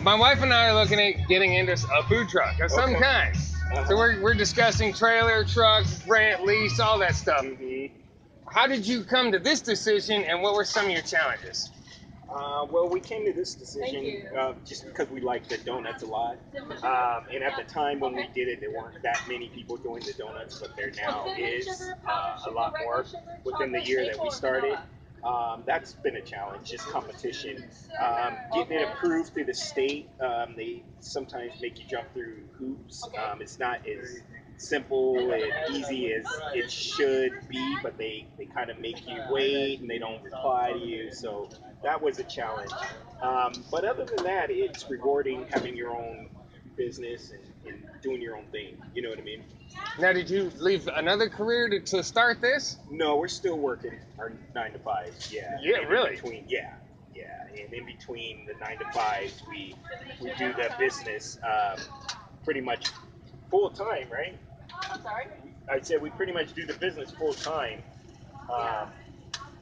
my wife and I are looking at getting into a food truck of some kind. So we're discussing trailer, truck, rent, lease, all that stuff. How did you come to this decision, and what were some of your challenges? Well, we came to this decision just because we like the donuts a lot. And at the time when we did it, there weren't that many people doing the donuts, but there now is a lot more within the year that we started. That's been a challenge, just competition. Getting it approved through the state, they sometimes make you jump through hoops. It's not as simple and easy as it should be, but they kind of make you wait and they don't reply to you. So that was a challenge. But other than that, it's rewarding having your own business and doing your own thing. You know what I mean? Now, did you leave another career to start this? No, we're still working our 9 to 5. Yeah. Yeah, really? And in between the 9 to 5, we do the business pretty much full time, right? I'm sorry? I said we pretty much do the business full time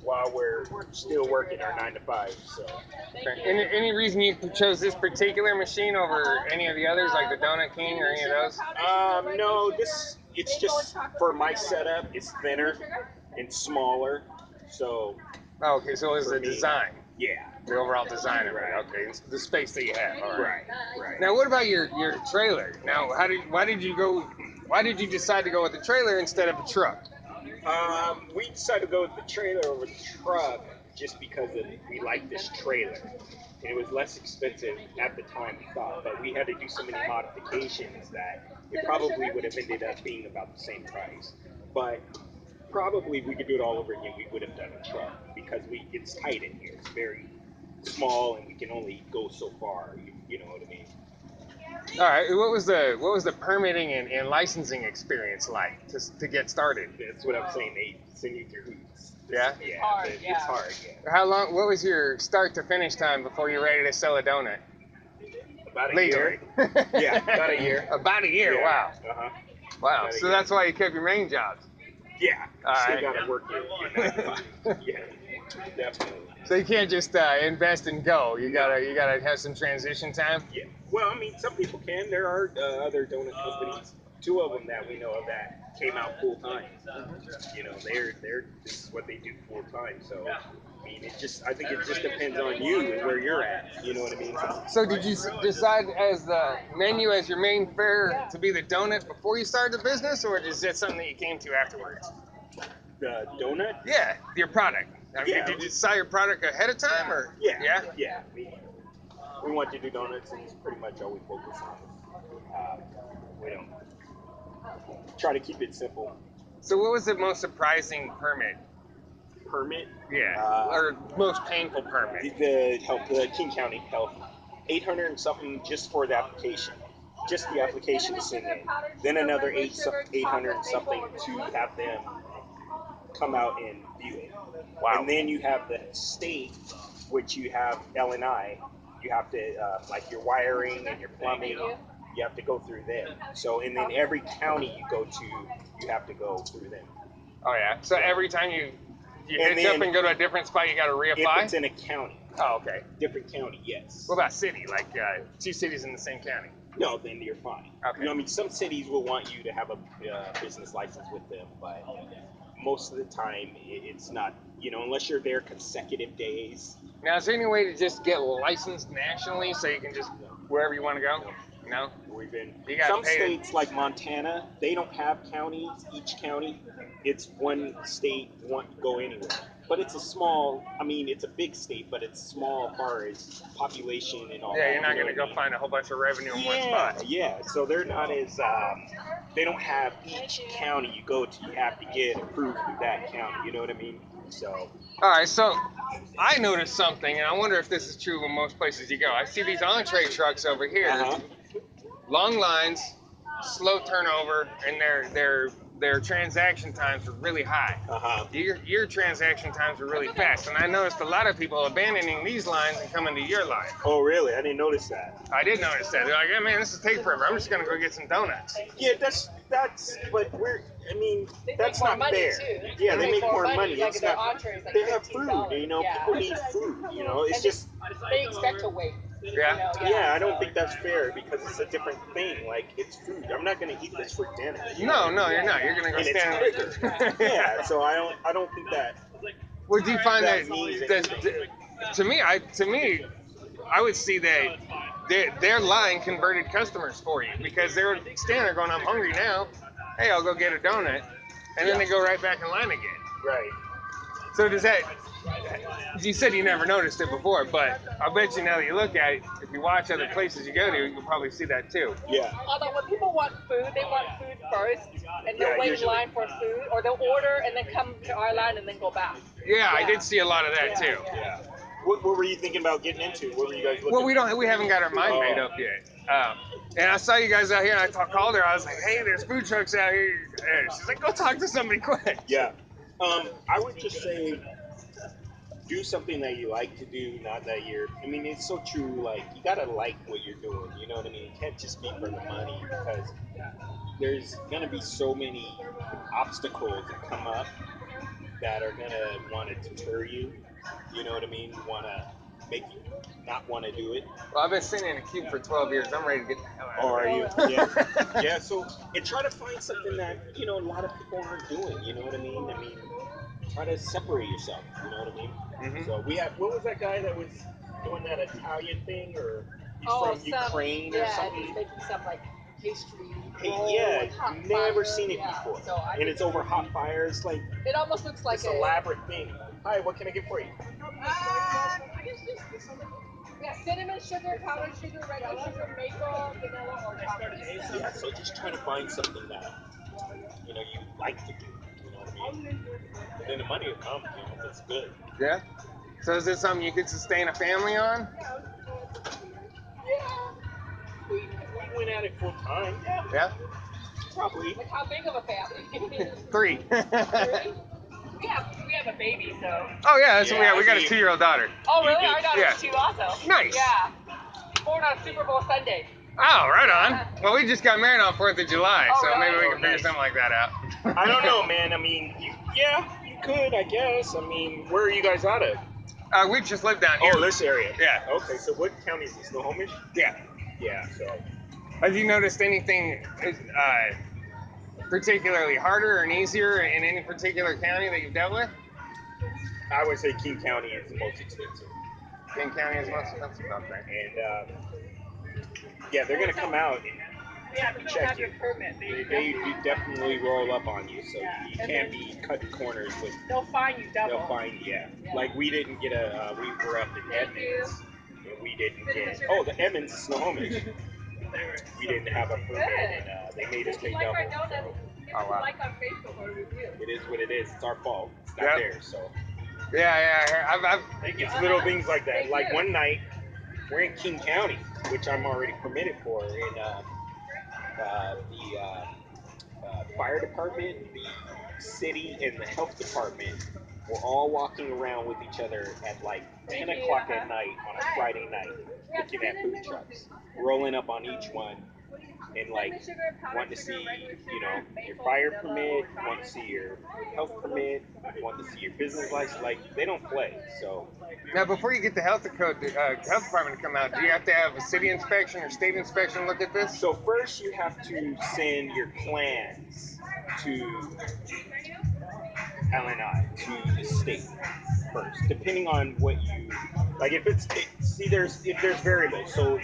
while we're still working our 9 to 5. So. Any reason you chose this particular machine over any of the others, like the Donut King or any of those? No, it's just for my setup. It's thinner and smaller, so. Oh, okay, so it was the design. Yeah. The overall design of it. Okay, it's the space that you have. All right. Right. Now, what about your trailer? Now, why did you decide to go with the trailer instead of a truck? We decided to go with the trailer over the truck just because we like this trailer. And it was less expensive at the time we thought, but we had to do so many modifications that it probably would have ended up being about the same price. But probably if we could do it all over again, we would have done a truck because it's tight in here. It's very small and we can only go so far. You know what I mean? All right. What was the permitting and licensing experience like to get started? That's what I'm saying. They send you through hoops. Yeah. Yeah. It's hard. Yeah. How long? What was your start to finish time before you're ready to sell a donut? About a Legally. year. Yeah, about a year. About a year. Yeah. Wow. Wow. About a So year. that's why you kept your main jobs. Yeah. All Still right. gotta work it. Yeah. Definitely. So you can't just invest and go. You gotta have some transition time. Yeah. Well, I mean, some people can. There are other donut companies, 2 of them that we know of that came out full time. You know, this is what they do full time. So, I mean, I think it just depends on you and where you're at. You know what I mean? So did you decide as the menu as your main fare to be the donut before you started the business, or is that something that you came to afterwards? The donut? Yeah, your product. I mean, did you sell your product ahead of time, or? Yeah. We want to do donuts, and it's pretty much all we focus on. We don't try to keep it simple. So what was the most surprising permit? Permit? Yeah, or most painful permit? The King County Health, 800 and something just for the application. Just the application to send in. Then another 800 and something to have them come out and view it. Wow. And then you have the state, which you have L&I. You have to, like your wiring and your plumbing, you have to go through them. So, and then every county you go to, you have to go through them. Oh yeah. So every time you hitch up and go to a different spot, you got to reapply? If it's in a county. Oh, okay. Different county, yes. What about city? Like 2 cities in the same county? No, then you're fine. Okay. You know, I mean, some cities will want you to have a business license with them, but most of the time it's not, you know, unless you're there consecutive days. Now, is there any way to just get licensed nationally so you can just wherever you want to go? No? Some states like Montana, they don't have counties, each county. It's one state, go anywhere. But it's it's a big state, but it's small as far as population and all that. Yeah, you're not going to go find a whole bunch of revenue in one spot. Yeah, so they're not as, they don't have each county you go to, you have to get approved through that county, you know what I mean? So. All right, so I noticed something, and I wonder if this is true in most places you go. I see these entree trucks over here. Long lines, slow turnover, and their transaction times are really high. Your transaction times are really fast, and I noticed a lot of people abandoning these lines and coming to your line. Oh, really? I didn't notice that. I did notice that. They're like, "Hey, man, this is take forever. I'm just gonna go get some donuts." Yeah, that's. But that's not fair. Too. Yeah, they make more money. Like it's not, they have food. You know, people need food. You know, it's just. They expect to wait. Yeah. Yeah, I don't think that's fair because it's a different thing. Like, it's food. I'm not gonna eat this for dinner. No, no, you're not. You're gonna go And it's stand. quicker. Yeah, so I don't think that Well, do you find that, that means that, anything. to me, I would see that their line converted customers for you because they're standing there going, "I'm hungry now. Hey, I'll go get a donut," and then they go right back in line again. Right. So does that? You said you never noticed it before, but I bet you now that you look at it, if you watch other places you go to, you'll probably see that too. Yeah. Although when people want food, they want food first, and they'll Yeah, wait usually. in line for food, or they'll order and then come to our line and then go back. Yeah, I did see a lot of that too. Yeah. What were you thinking about getting into? What were you guys looking Well, we haven't got our mind made up yet. And I saw you guys out here, and I called her. I was like, "Hey, there's food trucks out here." And she's like, "Go talk to somebody quick." Yeah. I would just say do something that you like to do, not that you're. I mean, it's so true. Like, you gotta like what you're doing. You know what I mean? It can't just be for the money because there's gonna be so many obstacles that come up that are gonna want to deter you. You know what I mean? Want to make you not want to do it. Well, I've been sitting in a queue for 12 years. I'm ready to get the hell out. Oh, of are here. you? Yeah. Yeah. So, and try to find something that a lot of people aren't doing. You know what I mean? I mean, try to separate yourself. You know what I mean? Mhm. So we have. What was that guy that was doing that Italian thing, or he's Oh, from Ukraine or yeah, something? he's making some like pastry. Hey, roll yeah, with hot never fire. seen it Yeah, before. so I And it's over hot fire. It's like It almost looks like this elaborate thing. Hi, what can I get for you? Yeah, cinnamon sugar, powdered sugar, regular sugar, maple, vanilla, or chocolate. Yeah, so just try to find something that you like to do. You know what I mean? And then the money will come. If it's good. Yeah. So is this something you could sustain a family on? We went at it full time. Yeah, Yeah. probably. Like how big of a family? 3. Three? We have a baby, so. Oh yeah, that's what we Yeah, got. We got a I see. 2-year-old daughter. Oh really? Our daughter's Yeah. 2 also. Nice. Yeah. Born on Super Bowl Sunday. Oh, right on. Well, we just got married on 4th of July, Oh, so really? maybe we can figure Nice. something like that out. I don't know, man. I mean, you could, I guess. I mean, where are you guys out of? We just lived down here. Oh, this area. Yeah. Okay, so what county is this? Snohomish? Yeah. Yeah. So Have you noticed anything particularly harder and easier in any particular county that you've dealt with? I would say King County is the most expensive, King County is most expensive, okay. and yeah, they're gonna come out Yeah, but you don't check have you. your permit. They definitely roll up on you, so you And can't then- be cutting corners with. They'll fine you double. They'll find you. Yeah. Like we didn't get a. We were up in Thank you. Edmonds, and we didn't get. Oh, the Edmonds Snohomish. We didn't have a permit, and they made us If pay you like our double. donuts, So give Oh, us a wow. like on Facebook or a review. it is what it is. It's our fault. It's not Yep. theirs. So Yeah. I've it's little things like that. Thank Like you. one night, we're in King County, which I'm already permitted for, in the fire department, the city, and the health department were all walking around with each other at like 10 o'clock at night on a Friday night, looking at food trucks, rolling up on each one, and like wanting to see, your fire permit, want to see your health permit, want to see your business license. Like they don't play. So Now, before you get the health department to come out, do you have to have a city inspection or state inspection look at this? So first you have to send your plans to LNI, to the state first, depending on what you like. If there's variables. So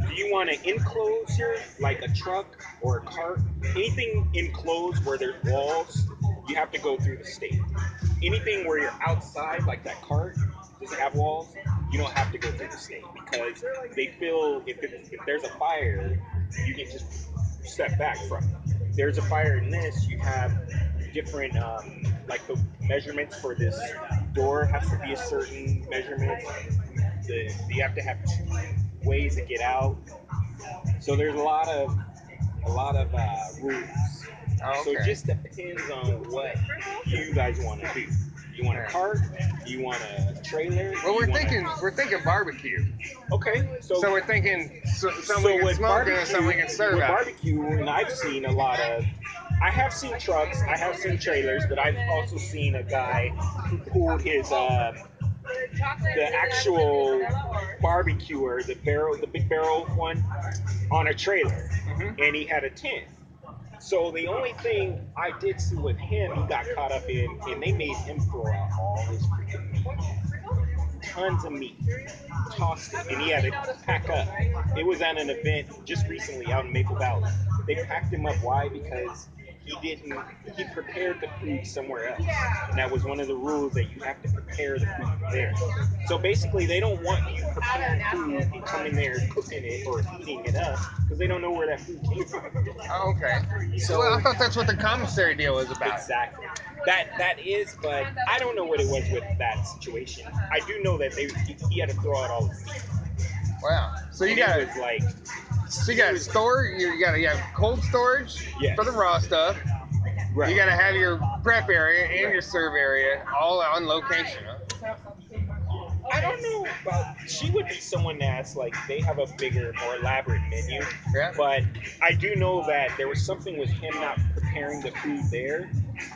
do you want to enclose your like a truck or a cart? Anything enclosed where there's walls, you have to go through the state. Anything where you're outside, like that cart, does it have walls? You don't have to go through the state because they feel if there's a fire, you can just step back from it. If there's a fire in this, you have different like the measurements for this door has to be a certain measurement. You have to have 2 ways to get out. So there's a lot of rules. Oh, So okay. it just depends on what you guys want to do. You want a cart? You want a trailer? Well, we're You wanna- thinking barbecue. Okay, So we're thinking something we can with smoke and something we can serve with out. barbecue, and I've seen a lot of. I have seen trucks, I have seen trailers, but I've also seen a guy who pulled his the actual barbecuer, the big barrel one, on a trailer, and he had a tent. So the only thing I did see with him, he got caught up in, and they made him throw out all his freaking meat, tons of meat, tossed it, and he had to pack up. It was at an event just recently out in Maple Valley. They packed him up. Why? Because he prepared the food somewhere else, and that was one of the rules, that you have to prepare the food there. So basically, they don't want you preparing food and coming there cooking it or heating it up, because they don't know where that food came from. Oh, okay. So Well, I thought that's what the commissary deal was about. exactly. That is, but I don't know what it was with that situation. I do know that he had to throw out all his meat. Wow. So you And got it was like, you have cold storage Yes. for the raw stuff. right. You got to have your prep area and your serve area all on location. Huh? I don't know about. She would be someone that's like, they have a bigger, more elaborate menu. Yeah. But I do know that there was something with him not preparing the food there,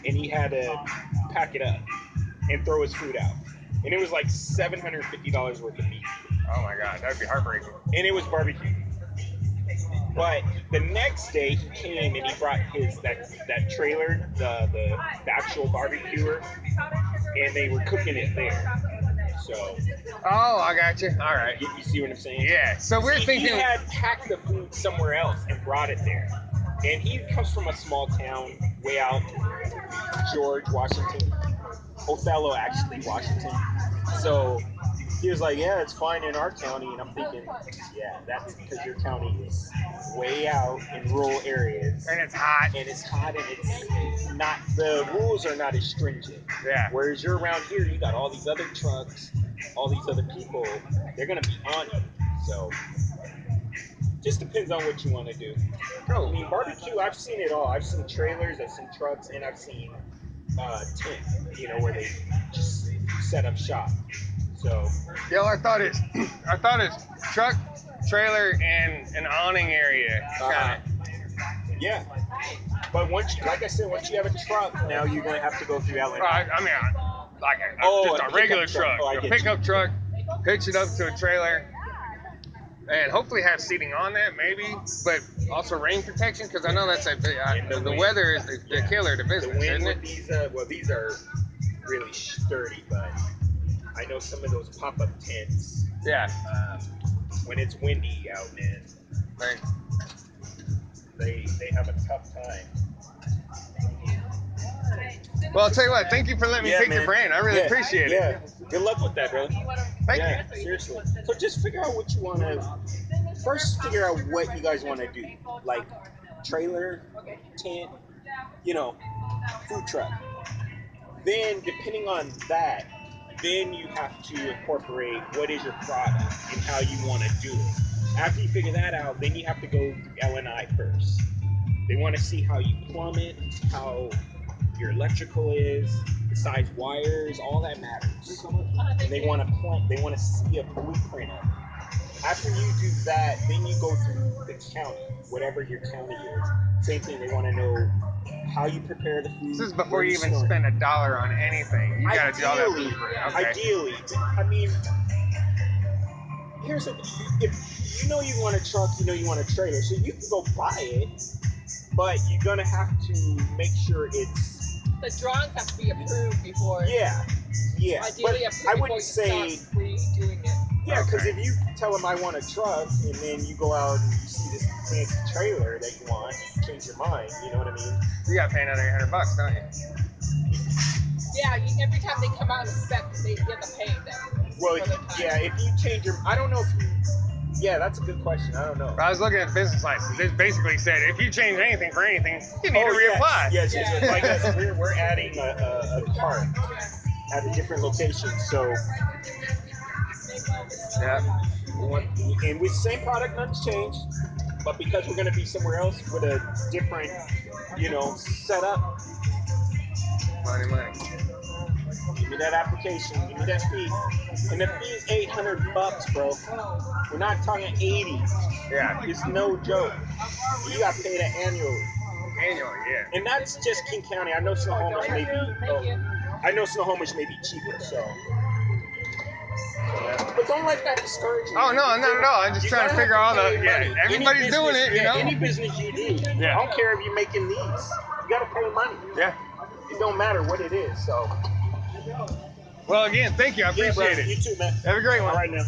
and he had to pack it up and throw his food out. And it was like $750 worth of meat, Oh my God, that'd be heartbreaking. and it was barbecue. But the next day he came and he brought that trailer, the actual barbecuer, and they were cooking it there. So Oh, I got you. All right. you see what I'm saying? Yeah. So we're He thinking. had packed the food somewhere else and brought it there. And he comes from a small town way out, George, Washington. Othello, actually, Washington. So he was like, yeah, it's fine in our county. And I'm thinking, yeah, that's because your county is way out in rural areas. And it's hot. And it's hot, and it's not, the rules are not as stringent. Yeah. Whereas you're around here, you got all these other trucks, all these other people, they're going to be on you. So just depends on what you want to do. I mean, barbecue, I've seen it all. I've seen trailers, I've seen trucks, and I've seen tent, where they just set up shop. So Yo, I thought it's truck, trailer, and an awning area. Kinda. yeah. But once you have a truck, now you're gonna have to go through LA. I mean, just a regular truck, a pickup truck, hitch it up to a trailer, and hopefully have seating on that, maybe, but also rain protection, because I know that's the weather is the killer to The business, wind isn't it? with these are really sturdy, but I know some of those pop-up tents, Yeah. when it's windy out, man, Right. they have a tough time. Well, I'll tell you what. Thank you for letting me pick your brain. I really appreciate it. Yeah. Good luck with that, brother. Thank you. Seriously. So just figure out what you want to. First, figure out what you guys want to do. Like trailer, tent, food truck. Then, depending on that, then you have to incorporate what is your product and how you want to do it. After you figure that out, then you have to go through L&I first. They want to see how you plumb it, how your electrical is, the size wires, all that matters. And they want to see a blueprint of it. After you do that, then you go through the county, whatever your county is. Same thing, they want to know how you prepare the food. This is before you even spend $1 on anything. You gotta do all that blueprint. Okay. Ideally, I mean, here's the thing. If you want a truck, you want a trailer, so you can go buy it, but you're gonna have to make sure it's. The drawings have to be approved before. Yeah. Ideally, but I wouldn't say. Doing it. Yeah, because if you tell them I want a truck, and then you go out and you see this fancy trailer that you want, you change your mind. You know what I mean? You gotta pay another $800, don't you? Yeah, every time they come out and inspect, you have to pay them. Well, yeah, if you change your, I don't know if you. Yeah, that's a good question. I don't know. I was looking at business license. This basically said if you change anything for anything, you need to reapply. Yes. Like us, we're adding a cart at a different location, so. Yeah. And with the same product, nothing's changed, but because we're going to be somewhere else with a different, setup. Money. Give me that application. Give me that fee. And the fee is $800, bro. We're not talking 80. Yeah. It's no joke. You got paid annually. Annually, yeah. And that's just King County. I know Snohomish may be. I know Snohomish may be cheaper. So. But don't let that discourage you. Oh no, not at all. I'm just trying to figure out all the money. everybody's Any doing business, it, you know. Any business you do, Yeah. I don't care if you're making these. You gotta pay money. Yeah. It don't matter what it is. So. Well, again, thank you. I appreciate it. You too, man. Have a great one. All right now.